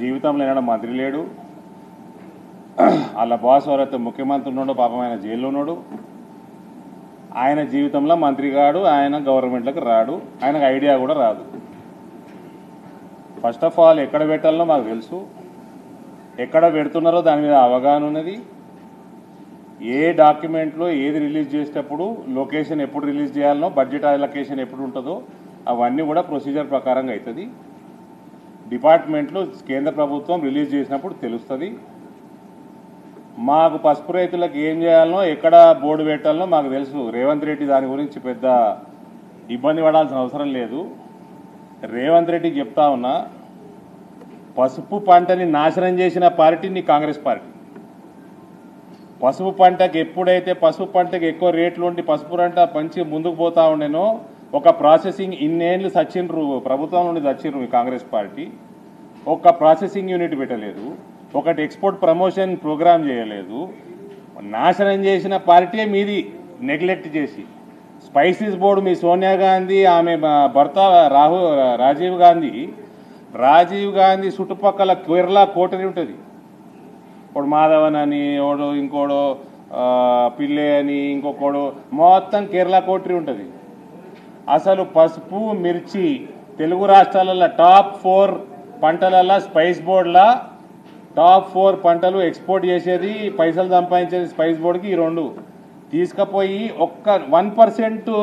జీవితంలో ఏనాడు మంత్రి లేడు. వాళ్ళ బాస్ ఎవరైతే ముఖ్యమంత్రి ఉన్నాడో పాపం ఆయన జైల్లో ఉన్నాడు. ఆయన జీవితంలో మంత్రి కాడు, ఆయన గవర్నమెంట్లకు రాడు, ఆయనకు ఐడియా కూడా రాదు. ఫస్ట్ ఆఫ్ ఆల్ ఎక్కడ పెట్టాలనో మాకు తెలుసు, ఎక్కడ పెడుతున్నారో దాని మీద అవగాహన ఉన్నది. ఏ డాక్యుమెంట్లో ఏది రిలీజ్ చేసేటప్పుడు లొకేషన్ ఎప్పుడు రిలీజ్ చేయాలనో, బడ్జెట్ అలొకేషన్ ఎప్పుడు ఉంటుందో అవన్నీ కూడా ప్రొసీజర్ ప్రకారంగా అవుతుంది. డిపార్ట్మెంట్లో కేంద్ర ప్రభుత్వం రిలీజ్ చేసినప్పుడు తెలుస్తుంది. మాకు పసుపు రైతులకు ఏం చేయాలనో, ఎక్కడ బోర్డు పెట్టాలనో మాకు తెలుసు. రేవంత్ రెడ్డి దాని గురించి పెద్ద ఇబ్బంది పడాల్సిన అవసరం లేదు. రేవంత్ రెడ్డికి చెప్తా ఉన్నా, పసుపు పంటని నాశనం చేసిన పార్టీ నీ కాంగ్రెస్ పార్టీ. పసుపు పంటకి ఎప్పుడైతే పసుపు పంటకి ఎక్కువ రేట్లు ఉండి పసుపు పంట పంచి ముందుకు పోతా ఉండేనో, ఒక ప్రాసెసింగ్ ఇన్నేళ్ళు సచ్చిండ్రు, ప్రభుత్వం నుండి సచ్చిండ్రు మీ కాంగ్రెస్ పార్టీ. ఒక ప్రాసెసింగ్ యూనిట్ పెట్టలేదు, ఒకటి ఎక్స్పోర్ట్ ప్రమోషన్ ప్రోగ్రామ్ చేయలేదు. నాశనం చేసిన పార్టీ మీది నెగ్లెక్ట్ చేసి. స్పైసీస్ బోర్డు మీ సోనియా గాంధీ, ఆమె భర్త రాజీవ్ గాంధీ చుట్టుపక్కల కేరళ కోటరీ ఉంటుంది. ఒకడు మాధవన్ అని, ఒకడు ఇంకోడు పిల్లే అని, ఇంకొకడు మొత్తం కేరళ కోటరీ ఉంటుంది. అసలు పసుపు మిర్చి తెలుగు రాష్ట్రాలలో టాప్ 4 పంటలలో స్పైస్ బోర్డులా టాప్ 4 పంటలు ఎక్స్పోర్ట్ చేసేది, పైసలు సంపాదించేది స్పైస్ బోర్డుకి. ఈ రెండు తీసుకుపోయి ఒక్క 1%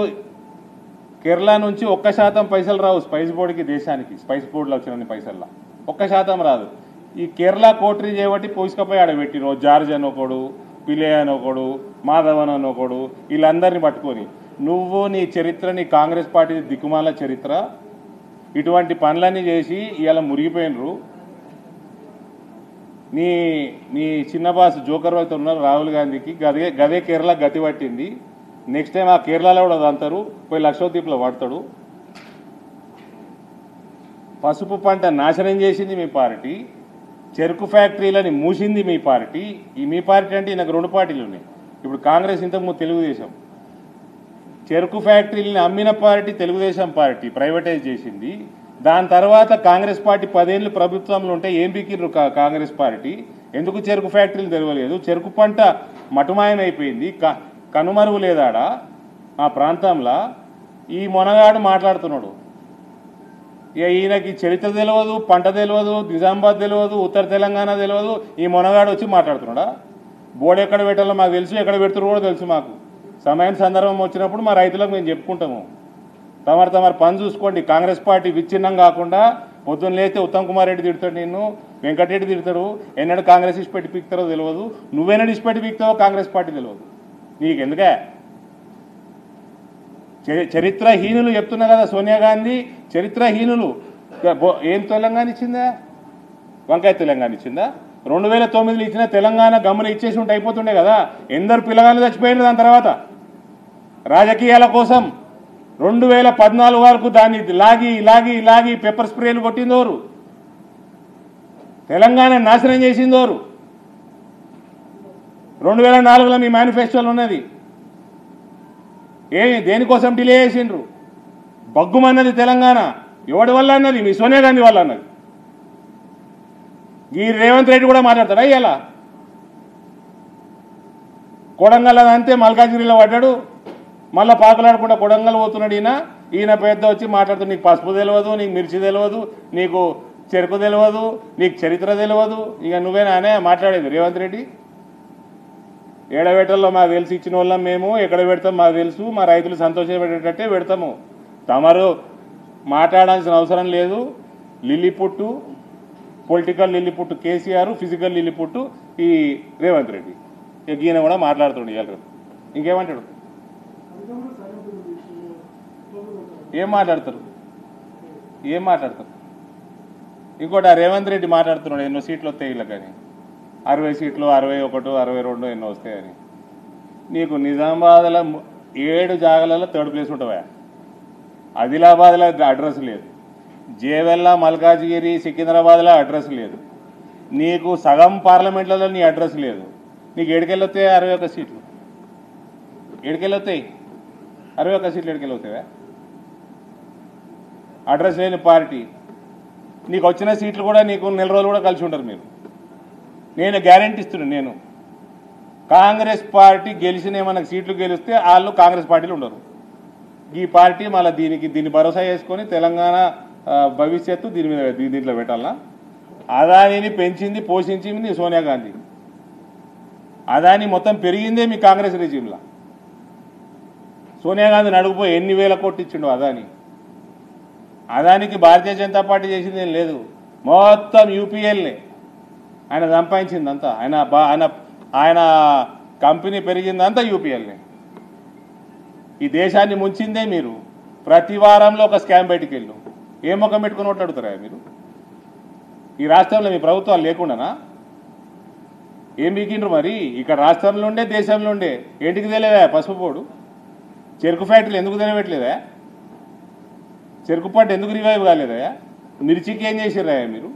కేరళ నుంచి 1% పైసలు రావు స్పైస్ బోర్డుకి, దేశానికి. స్పైస్ బోర్డులో వచ్చిన పైసల్లో 1% రాదు. ఈ కేరళ కోటరీ చేయబట్టి పోసుకపోయి ఆడబెట్టి జార్జ్ అని ఒకడు, పిలే అని ఒకడు, మాధవన్ అని ఒకడు, వీళ్ళందరినీ పట్టుకొని నువ్వు నీ చరిత్ర, నీ కాంగ్రెస్ పార్టీ దిక్కుమాల చరిత్ర, ఇటువంటి పనులన్నీ చేసి ఇవాళ మురిగిపోయినరు. నీ చిన్న బాస్ జోకర్ అయితే ఉన్నారు రాహుల్ గాంధీకి, గదే కేరళ గతి పట్టింది. నెక్స్ట్ టైం ఆ కేరళలో కూడా అంటారు, పోయి లక్షద్వీప్లో పడతాడు. పసుపు పంట నాశనం చేసింది మీ పార్టీ, చెరుకు ఫ్యాక్టరీలని మూసింది మీ పార్టీ. మీ పార్టీ అంటే నాకు 2 పార్టీలు ఉన్నాయి. ఇప్పుడు కాంగ్రెస్, ఇంతకుముందు తెలుగుదేశం. చెరుకు ఫ్యాక్టరీలని అమ్మిన పార్టీ తెలుగుదేశం పార్టీ, ప్రైవేటైజ్ చేసింది. దాని తర్వాత కాంగ్రెస్ పార్టీ 10 ఏళ్ళు ప్రభుత్వంలో ఉంటే ఏం బిక్కిర్రు కాంగ్రెస్ పార్టీ? ఎందుకు చెరుకు ఫ్యాక్టరీలు తెరవలేదు? చెరుకు పంట మటుమాయమైపోయింది, కనుమరుగు లేదాడా ఆ ప్రాంతంలో. ఈ మొనగాడు మాట్లాడుతున్నాడు. ఈయనకి చరిత్ర తెలియదు, పంట తెలియదు, నిజామాబాద్ తెలియదు, ఉత్తర తెలంగాణ తెలియదు. ఈ మొనగాడు వచ్చి మాట్లాడుతున్నాడా? బోర్డు ఎక్కడ పెట్టాలో మాకు తెలుసు, ఎక్కడ పెడుతున్నా కూడా తెలుసు మాకు. సమయం సందర్భం వచ్చినప్పుడు మా రైతులకు మేము చెప్పుకుంటాము. తమరు పని చూసుకోండి. కాంగ్రెస్ పార్టీ విచ్ఛిన్నం కాకుండా పొద్దున్న లేస్తే ఉత్తమ్ కుమార్ రెడ్డి తిడతాడు, నిన్ను వెంకటరెడ్డి తిడతాడు. ఎన్నడూ కాంగ్రెస్ ఇచ్చిపెట్టి పీక్తారో తెలియదు, నువ్వెన్నడూ ఇచ్చిపెట్టి పీక్తావో కాంగ్రెస్ పార్టీ తెలియదు. నీకెందుకే? చరిత్రహీనులు చెప్తున్నా కదా సోనియా గాంధీ, చరిత్రహీనులు. ఏం తెలంగాణ ఇచ్చిందా? వంకాయ తెలంగాణ ఇచ్చిందా? 2009లో ఇచ్చిన తెలంగాణ గమ్మున ఇచ్చేసి ఉంటే అయిపోతుండే కదా. ఎందరు పిల్లగాళ్ళు చచ్చిపోయినారు దాని తర్వాత రాజకీయాల కోసం. 2014 వరకు దాన్ని లాగి పెప్పర్ స్ప్రేలు కొట్టిందోరు, తెలంగాణ నాశనం చేసిందోరు. 2004లో మీ మేనిఫెస్టోలో ఉన్నది. దేనికోసం డిలే చేసిండ్రు? బగ్గుమన్నది తెలంగాణ. ఎవడి వల్ల అన్నది? మీ సోనియా గాంధీ వల్ల అన్నది. ఈ రేవంత్ రెడ్డి కూడా మాట్లాడతాడా? ఇలా కొడంగల్ అంతే మల్కాజ్గిరిలో పడ్డాడు, మళ్ళీ పాకులాడకుండా కొడంగల్ పోతున్నాడు. ఈయన పెద్ద వచ్చి మాట్లాడుతూ నీకు పసుపు తెలియదు, నీకు మిర్చి తెలియదు, నీకు చెరుకు తెలియదు, నీకు చరిత్ర తెలియదు. ఇక నువ్వేనానే మాట్లాడేది రేవంత్ రెడ్డి? ఏడబెట్టల్లో మాకు తెలిసి ఇచ్చిన వాళ్ళం మేము, ఎక్కడ పెడతాం మాకు తెలుసు, మా రైతులు సంతోషపెట్టేటట్టే పెడతాము. తమరు మాట్లాడాల్సిన అవసరం లేదు. లిల్లిపుట్టు, పొలిటికల్ లిల్లిపుట్టు కేసీఆర్, ఫిజికల్ లిల్లిపుట్టు ఈ రేవంత్ రెడ్డి. ఈయన కూడా మాట్లాడుతుండే. ఇంకేమంటాడు? ఏం మాట్లాడతారు? ఇంకోటి ఆ రేవంత్ రెడ్డి మాట్లాడుతున్నాడు ఎన్నో సీట్లు వస్తాయి ఇలా, కానీ 60 సీట్లు, 61, 62 ఎన్నో వస్తాయని. నీకు నిజామాబాద్లో 7 జాగాలలో 3rd ప్లేస్ ఉంటావా? ఆదిలాబాద్లో అడ్రస్ లేదు, జేవెల్ల, మల్కాజ్గిరి, సికింద్రాబాద్లో అడ్రస్ లేదు. నీకు సగం పార్లమెంట్లలో నీ అడ్రస్ లేదు. నీకు ఏడుకెళ్ళొస్తాయి 61 సీట్లు? ఏడుకెళ్ళొస్తాయి 61 సీట్లు? ఏడుకెళ్ళొస్తావా? అడ్రస్ లేని పార్టీ. నీకు వచ్చిన సీట్లు కూడా నీకు నెల రోజులు కూడా కలిసి ఉంటారు మీరు. నేను గ్యారెంటీ ఇస్తున్నాను. నేను కాంగ్రెస్ పార్టీ గెలిచిన ఏమన్నా సీట్లు గెలిస్తే వాళ్ళు కాంగ్రెస్ పార్టీలు ఉండరు. ఈ పార్టీ మళ్ళీ దీన్ని భరోసా చేసుకొని తెలంగాణ భవిష్యత్తు దీంట్లో పెట్టాలనా? అదానిని పెంచింది పోషించింది సోనియా గాంధీ. అదాని మొత్తం పెరిగిందే మీ కాంగ్రెస్ రెజ్యూమ్లో. సోనియా గాంధీని అడుగుపోయి ఎన్ని వేల కోట్లు ఇచ్చిండు అదాని. అదానికి భారతీయ జనతా పార్టీ చేసింది ఏం లేదు, మొత్తం యూపీఎల్నే ఆయన సంపాదించిందంతా. ఆయన కంపెనీ పెరిగిందంతా యూపీఎల్నే. ఈ దేశాన్ని ముంచిందే మీరు. ప్రతి వారంలో ఒక స్కామ్ బయటికి వెళ్ళు. ఏ ముఖం పెట్టుకుని ఓట్లాడుతారా మీరు? ఈ రాష్ట్రంలో మీ ప్రభుత్వాలు లేకుండానా? ఏం బీకిండ్రు మరి? ఇక్కడ రాష్ట్రంలో ఉండే దేశంలో ఉండే ఏంటికి తెలియదా? పసుపు పోడు చెరుకు ఫ్యాక్టరీలు ఎందుకు తెలియట్లేదా? చెరుకు పంట ఎందుకు రివైవ్ కాలేదా? మిర్చికి ఏం చేసిర్రా మీరు?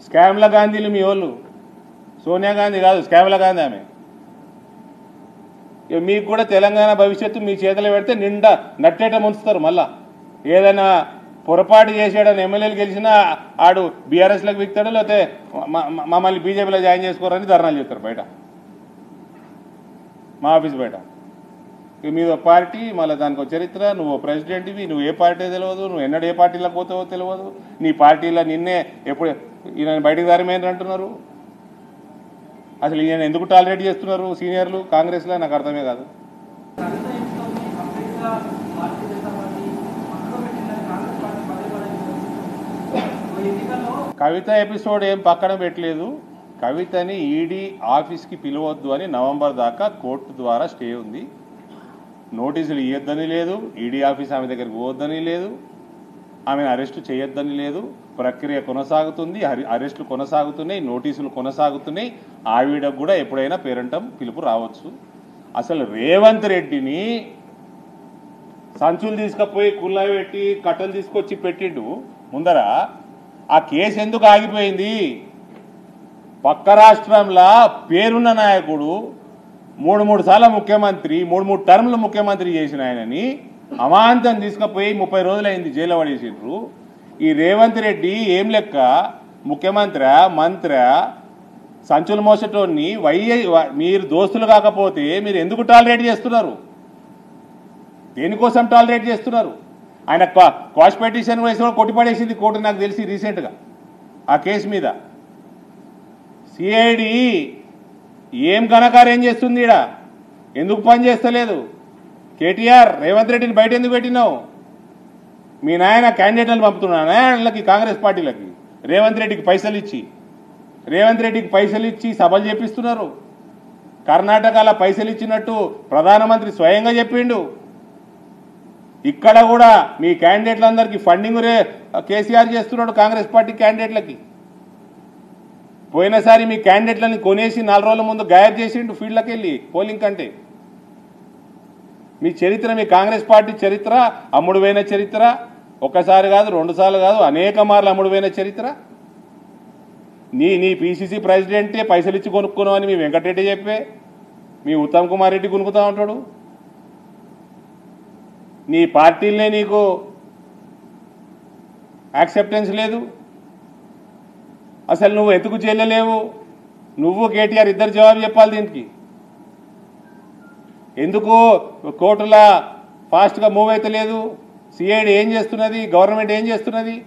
స్కామ్ల గాంధీలు మీ వాళ్ళు. సోనియా గాంధీ కాదు, స్కామ్ల గాంధీ ఆమె. మీకు కూడా తెలంగాణ భవిష్యత్తు మీ చేతిలో పెడితే నిండా నట్టేట ముంచుతారు. మళ్ళా ఏదైనా పొరపాటు చేసాడని ఎమ్మెల్యేలు గెలిచినా ఆడు బీఆర్ఎస్లకు విక్తాడు, లేకపోతే మమ్మల్ని బీజేపీలో జాయిన్ చేసుకోరని ధర్నాలు చేస్తారు బయట, మా ఆఫీస్ బయట. మీద పార్టీ, మళ్ళీ దానికి ఒక చరిత్ర. నువ్వు ప్రెసిడెంట్వి, నువ్వు ఏ పార్టీ తెలియదు, నువ్వు ఎన్నడూ ఏ పార్టీలోకి పోతావో తెలియదు. నీ పార్టీలో నిన్నే ఎప్పుడు ఈయన బయటకు దారిమేంటి అంటున్నారు. అసలు ఈయన ఎందుకు టాలరేట్ చేస్తున్నారు సీనియర్లు కాంగ్రెస్లో? నాకు అర్థమే కాదు. కవిత ఎపిసోడ్ ఏం పక్కన పెట్టలేదు. కవితని ఈడీ ఆఫీస్కి పిలవద్దు అని నవంబర్ దాకా కోర్టు ద్వారా స్టే ఉంది. నోటీసులు ఇవ్వద్దని లేదు, ఈడీ ఆఫీస్ ఆమె దగ్గరికి పోవద్దని లేదు, ఆమెను అరెస్టు చేయొద్దని లేదు. ప్రక్రియ కొనసాగుతుంది, అరెస్టులు కొనసాగుతున్నాయి, నోటీసులు కొనసాగుతున్నాయి. ఆవిడకు కూడా ఎప్పుడైనా పేరంటం పిలుపు రావచ్చు. అసలు రేవంత్ రెడ్డిని సంచులు తీసుకుపోయి కుళ్ళ పెట్టి కట్టలు తీసుకొచ్చి పెట్టిండు ముందర. ఆ కేసు ఎందుకు ఆగిపోయింది? పక్క రాష్ట్రంలో పేరున్న నాయకుడు 3 సార్లు ముఖ్యమంత్రి, 3 టర్ములు ముఖ్యమంత్రి చేసిన ఆయనని అమాంతం తీసుకుపోయి 30 రోజులైంది జైలు పడేసిండ్రు. ఈ రేవంత్ రెడ్డి ఏం లెక్క? ముఖ్యమంత్రి, మంత్రి, సంచులు మోసటోన్ని మీరు దోస్తులు కాకపోతే మీరు ఎందుకు టాలరేట్ చేస్తున్నారు? దేనికోసం టాలరేట్ చేస్తున్నారు? ఆయన క్వాష్ పిటిషన్ వేసిన కొట్టిపడేసింది కోర్టు, నాకు తెలిసి రీసెంట్గా ఆ కేసు మీద. సిఐడి ఏం ఘనకార్యం చేస్తుంది ఈడ? ఎందుకు పని చేస్తలేదు? కేటీఆర్ రేవంత్ రెడ్డిని బయట ఎందుకు పెట్టినావు? మీ నాయన క్యాండిడేట్లను పంపుతున్నానా వాళ్ళకి, కాంగ్రెస్ పార్టీలకి? రేవంత్ రెడ్డికి పైసలు ఇచ్చి సభలు చేపిస్తున్నారు. కర్ణాటకలో పైసలు ఇచ్చినట్టు ప్రధానమంత్రి స్వయంగా చెప్పిండు. ఇక్కడ కూడా మీ క్యాండిడేట్లందరికీ ఫండింగ్ కేసీఆర్ చేస్తున్నాడు కాంగ్రెస్ పార్టీ క్యాండిడేట్లకి. పోయినసారి మీ క్యాండిడేట్లని కొనేసి 4 రోజుల ముందు గాయబ్ చేసిండు ఫీల్డ్లోకి వెళ్ళి పోలింగ్ కంటే. మీ చరిత్ర, మీ కాంగ్రెస్ పార్టీ చరిత్ర అమ్ముడుపోయిన చరిత్ర. ఒకసారి కాదు, 2 సార్లు కాదు, అనేక మార్లు అమ్ముడుపోయిన చరిత్ర. నీ పీసీసీ ప్రెసిడెంటే పైసలు ఇచ్చి కొనుక్కున్నావు అని మీ వెంకటరెడ్డి చెప్పే, మీ ఉత్తమ్ కుమార్ రెడ్డి కొనుక్కుతా ఉంటాడు. నీ పార్టీలనే నీకు యాక్సెప్టెన్స్ లేదు. అసలు నువ్వు ఎందుకు చేయలేవు? నువ్వు కేటీఆర్ ఇద్దరు జవాబు చెప్పాలి దీనికి. ఎందుకు కోర్టుల ఫాస్ట్గా మూవ్ అయితే లేదు? సిఐడి ఏం చేస్తున్నది? గవర్నమెంట్ ఏం చేస్తున్నది?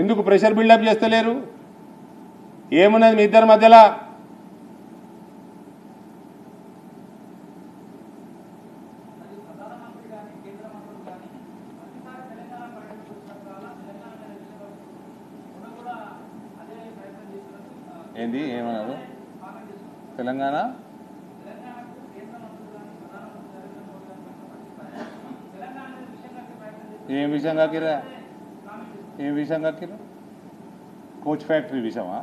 ఎందుకు ప్రెషర్ బిల్డప్ చేస్తలేరు? ఏమున్నది మీ ఇద్దరి మధ్యలో? ఏంది ఏమన్నారు? తెలంగాణ ఏం విషయం కాకిరా? కోచ్ ఫ్యాక్టరీ విషయమా?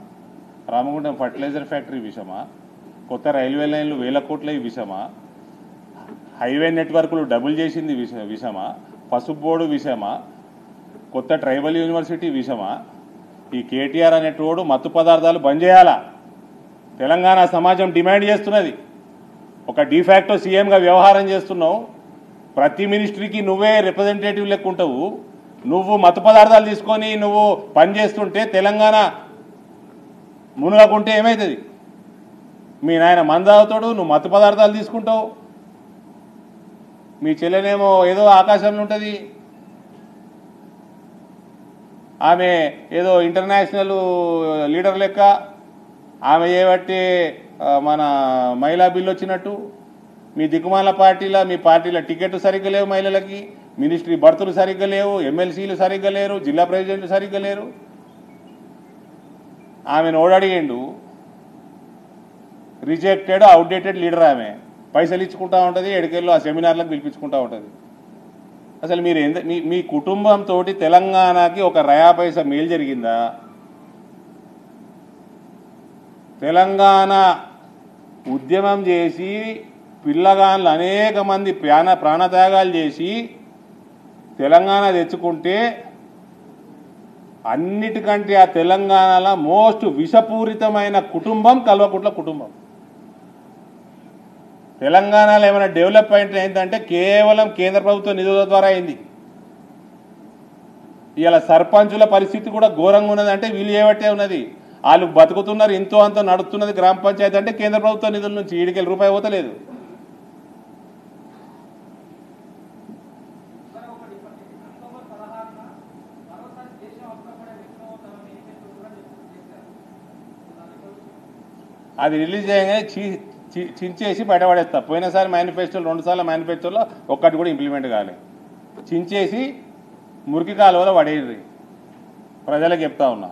రామగుండం ఫర్టిలైజర్ ఫ్యాక్టరీ విషయమా? కొత్త రైల్వే లైన్లు 1000 కోట్ల విషయమా? హైవే నెట్వర్క్లు డబుల్ చేసింది విషయమా? పసుపు బోర్డు విషయమా? కొత్త ట్రైబల్ యూనివర్సిటీ విషయమా? ఈ కేటీఆర్ అనేటోడు మత్తు పదార్థాలు బంద్ చేయాలా? తెలంగాణ సమాజం డిమాండ్ చేస్తున్నది. ఒక డిఫాక్టో సీఎంగా వ్యవహారం చేస్తున్నావు. ప్రతి మినిస్ట్రీకి నువ్వే రిప్రజెంటేటివ్ లెక్క ఉంటావు. నువ్వు మత్తు పదార్థాలు తీసుకొని నువ్వు పనిచేస్తుంటే తెలంగాణ మునగకుంటే ఏమవుతుంది? మీ నాయన మందావుతాడు, నువ్వు మత్తు పదార్థాలు తీసుకుంటావు, మీ చెల్లెనేమో ఏదో ఆకాశంలో ఉంటుంది, ఆమె ఏదో ఇంటర్నేషనల్ లీడర్ లెక్క, ఆమె చేయబట్టి మన మహిళా బిల్లు వచ్చినట్టు. మీ దిక్కుమాల పార్టీల మీ పార్టీల టికెట్ సరిగ్గా లేవు, మహిళలకి మినిస్ట్రీ భర్తలు సరిగ్గా లేవు, ఎమ్మెల్సీలు సరిగ్గా లేరు, జిల్లా ప్రెసిడెంట్లు సరిగ్గా లేరు. ఆమెను ఓడడిగిండు, రిజెక్టెడ్ అవుట్డేటెడ్ లీడర్. ఆమె పైసలు ఇచ్చుకుంటా ఉంటుంది, ఎడికెళ్ళు ఆ సెమినార్లకు పిలిపించుకుంటా ఉంటుంది. అసలు మీరు మీ కుటుంబంతో తెలంగాణకి ఒక రయా పైసా మేలు జరిగిందా? తెలంగాణ ఉద్యమం చేసి పిల్లగాళ్ళు అనేక మంది ప్రాణత్యాగాలు చేసి తెలంగాణ తెచ్చుకుంటే అన్నిటికంటే ఆ తెలంగాణలో మోస్ట్ విషపూరితమైన కుటుంబం కల్వకుంట్ల కుటుంబం. తెలంగాణలో ఏమైనా డెవలప్మెంట్ అయిందంటే కేవలం కేంద్ర ప్రభుత్వ నిధుల ద్వారా అయింది. ఇలా సర్పంచుల పరిస్థితి కూడా ఘోరంగా ఉన్నదంటే వీళ్ళు చేయబట్టే ఉన్నది. వాళ్ళు బతుకుతున్నారు, ఎంతో అంత నడుస్తున్నది గ్రామ పంచాయతీ అంటే కేంద్ర ప్రభుత్వ నిధుల నుంచి. ఈడికెళ్ళి రూపాయి పోతలేదు. అది రిలీజ్ చేయగానే చించేసి బయటపడేస్తా. పోయినసారి మేనిఫెస్టోలో 2 సార్లు మేనిఫెస్టోలో ఒక్కటి కూడా ఇంప్లిమెంట్ కాలేదు. చించేసి మురికి కాలువలో పడేయండి. ప్రజలకు చెప్తా ఉన్నా.